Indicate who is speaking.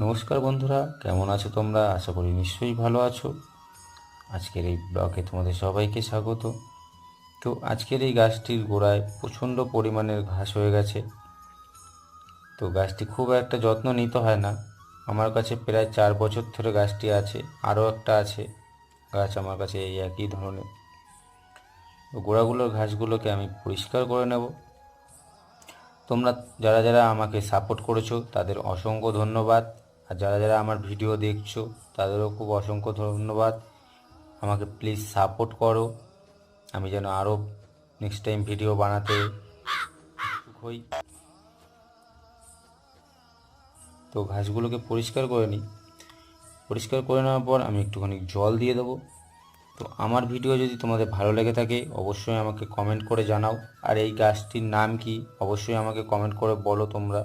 Speaker 1: নমস্কার বন্ধুরা, কেমন আছো তোমরা? আশা করি নিশ্চয়ই ভালো আছো। আজকের এই ব্লগে তোমাদের সবাইকে স্বাগত। তো আজকের এই গাছটির গোড়ায় প্রচণ্ড পরিমাণের ঘাস হয়ে গেছে। তো গাছটি খুব একটা যত্ন নিতে হয় না। আমার কাছে প্রায় 4 বছর ধরে গাছটি আছে। আরও একটা আছে গাছ আমার কাছে এই একই ধরনের। তো গোড়াগুলোর ঘাসগুলোকে আমি পরিষ্কার করে নেব। তোমরা যারা যারা আমাকে সাপোর্ট করেছো তাদের অসংখ্য ধন্যবাদ। আর যারা যারা আমার ভিডিও দেখছো তাদেরও খুব অসংখ্য ধন্যবাদ। আমাকে প্লিজ সাপোর্ট করো, আমি যেন আরও নেক্সট টাইম ভিডিও বানাতে ইচ্ছুক হই। তো ঘাসগুলোকে পরিষ্কার করে নিই। পরিষ্কার করে নেওয়ার পর আমি একটুখানি জল দিয়ে দেবো। তো আমার ভিডিও যদি তোমাদের ভালো লেগে থাকে অবশ্যই আমাকে কমেন্ট করে জানাও। আর এই গাছটির নাম কি অবশ্যই আমাকে কমেন্ট করে বলো তোমরা।